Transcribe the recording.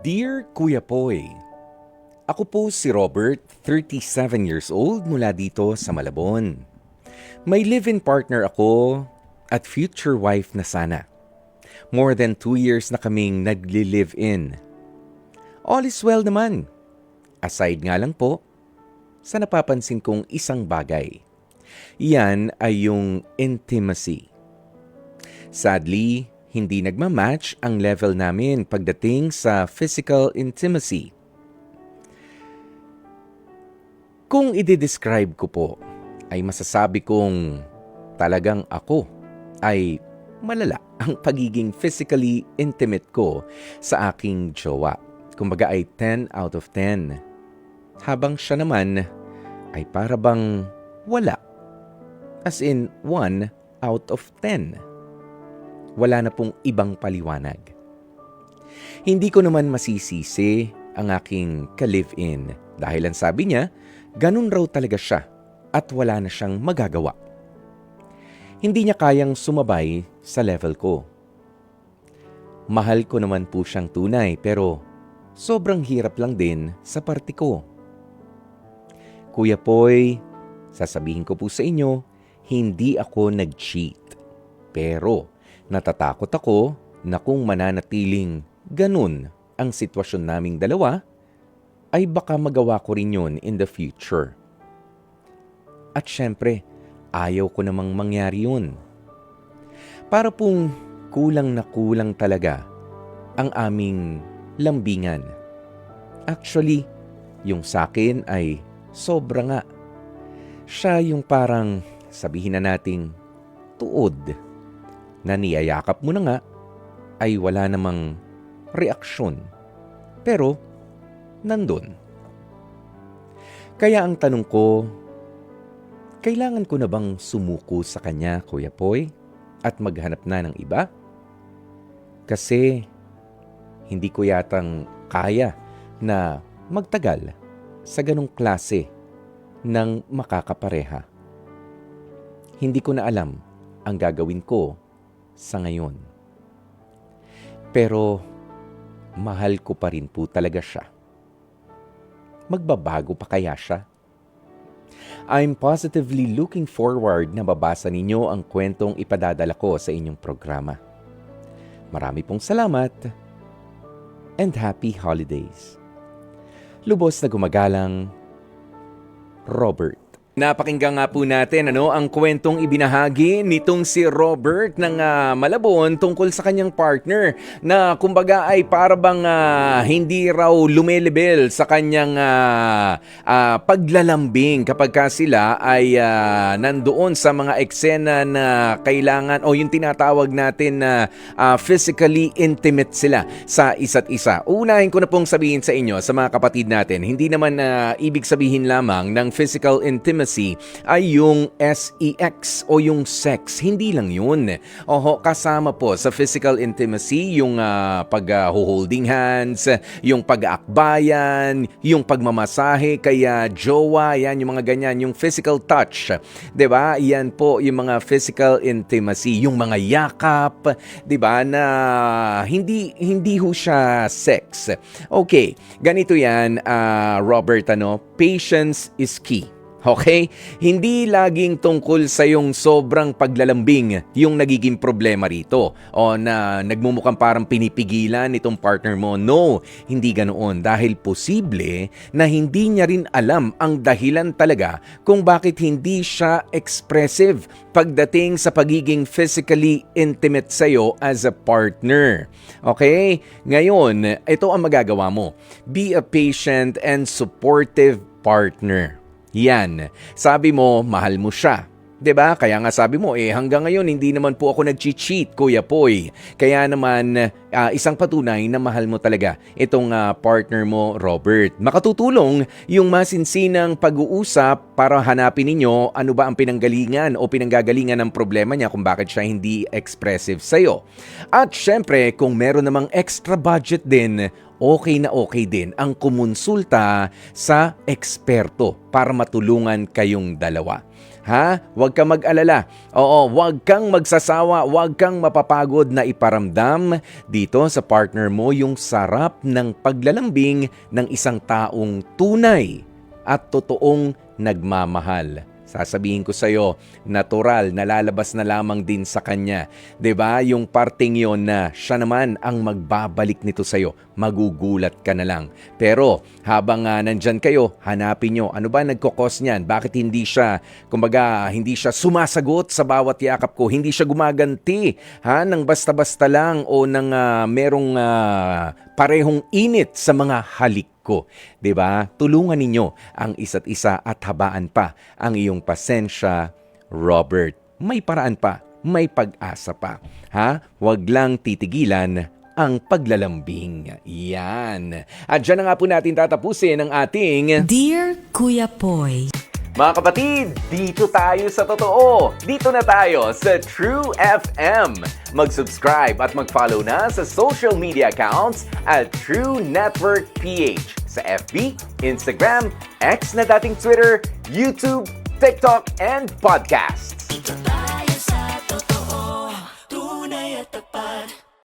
Dear Kuya Poy, ako po si Robert, 37 years old mula dito sa Malabon. May live-in partner ako at future wife na sana. More than 2 years na kaming nagli-live-in. All is well naman. Aside nga lang po, sa napapansin kong isang bagay. Yan ay yung intimacy. Sadly, hindi nagmamatch ang level namin pagdating sa physical intimacy. Kung i-describe ko po, ay masasabi kong talagang ako ay malala ang pagiging physically intimate ko sa aking jowa. Kumbaga ay 10 out of 10. Habang siya naman ay para bang wala. As in 1 out of 10. Wala na pong ibang paliwanag. Hindi ko naman masisisi ang aking ka-live-in dahil ang sabi niya, ganun raw talaga siya at wala na siyang magagawa. Hindi niya kayang sumabay sa level ko. Mahal ko naman po siyang tunay pero sobrang hirap lang din sa parte ko. Kuya Poy, sasabihin ko po sa inyo, hindi ako nag-cheat. Pero natatakot ako na kung mananatiling ganun ang sitwasyon naming dalawa, ay baka magawa ko rin yun in the future. At syempre, ayaw ko namang mangyari yun. Para pong kulang na kulang talaga ang aming lambingan. Actually, yung sakin ay sobra nga. Siya yung parang sabihin na nating tuod na niyayakap mo na nga ay wala namang reaksyon. Pero, nandun. Kaya ang tanong ko, kailangan ko na bang sumuko sa kanya, Kuya Poy, at maghanap na ng iba? Kasi, hindi ko yatang kaya na magtagal sa ganong klase ng makakapareha. Hindi ko na alam ang gagawin ko sa ngayon. Pero mahal ko pa rin po talaga siya. Magbabago pa kaya siya? I'm positively looking forward na mabasa ninyo ang kwentong ipadadala ko sa inyong programa. Marami pong salamat and happy holidays. Lubos na gumagalang, Robert. Napakinggan nga po natin ang kwentong ibinahagi nitong si Robert ng Malabon tungkol sa kanyang partner na kumbaga ay para bang hindi raw lumelebel sa kanyang paglalambing kapag ka sila ay nandoon sa mga eksena na kailangan o yung tinatawag natin na physically intimate sila sa isa't isa. Unahin ko na pong sabihin sa inyo, sa mga kapatid natin, hindi naman ibig sabihin lamang ng physical intimacy ay yung sex o yung sex. Hindi lang yun. Kasama po sa physical intimacy yung pag-holding hands, yung pag-aakbayan, yung pagmamasahe kaya jowa, yan yung mga ganyan, yung physical touch. 'Di ba? Yan po yung mga physical intimacy, yung mga yakap, 'di ba, na hindi ho siya sex. Okay, ganito yan, Robert, patience is key. Okay? Hindi laging tungkol sa yung sobrang paglalambing yung nagiging problema rito o na nagmumukhang parang pinipigilan itong partner mo. No, hindi ganoon dahil posible na hindi niya rin alam ang dahilan talaga kung bakit hindi siya expressive pagdating sa pagiging physically intimate sa'yo as a partner. Okay? Ngayon, ito ang magagawa mo. Be a patient and supportive partner. Yan. Sabi mo, mahal mo siya. 'Di ba? Kaya nga sabi mo, hanggang ngayon hindi naman po ako nag-cheat, Kuya Poy. Kaya naman, isang patunay na mahal mo talaga itong partner mo, Robert. Makatutulong yung masinsinang pag-uusap para hanapin ninyo ano ba ang pinanggalingan o pinanggagalingan ng problema niya kung bakit siya hindi expressive sa'yo. At syempre, kung meron namang extra budget din, okay na okay din ang kumonsulta sa eksperto para matulungan kayong dalawa. Ha? Huwag kang mag-alala. Oo, huwag kang magsasawa, huwag kang mapapagod na iparamdam dito sa partner mo yung sarap ng paglalambing ng isang taong tunay at totoong nagmamahal. Sasabihin ko sa iyo, natural, nalalabas na lamang din sa kanya. 'Di ba? Yung parting 'yon na siya naman ang magbabalik nito sa iyo. Magugulat ka na lang. Pero habang nandyan kayo, hanapin nyo, ano ba nagkokos niyan? Bakit hindi siya, kumbaga, hindi siya sumasagot sa bawat yakap ko? Hindi siya gumaganti ng basta-basta lang o ng merong parehong init sa mga halik ko. 'Di ba? Tulungan ninyo ang isa't isa at habaan pa ang iyong pasensya, Robert. May paraan pa, may pag-asa pa. Huwag lang titigilan ang paglalambing. Yan. At dyan na nga po natin tatapusin ang ating Dear Kuya Poy. Mga kapatid, dito tayo sa totoo. Dito na tayo sa True FM. Mag-subscribe at mag-follow na sa social media accounts at True Network PH sa FB, Instagram, X na dating Twitter, YouTube, TikTok, and podcasts.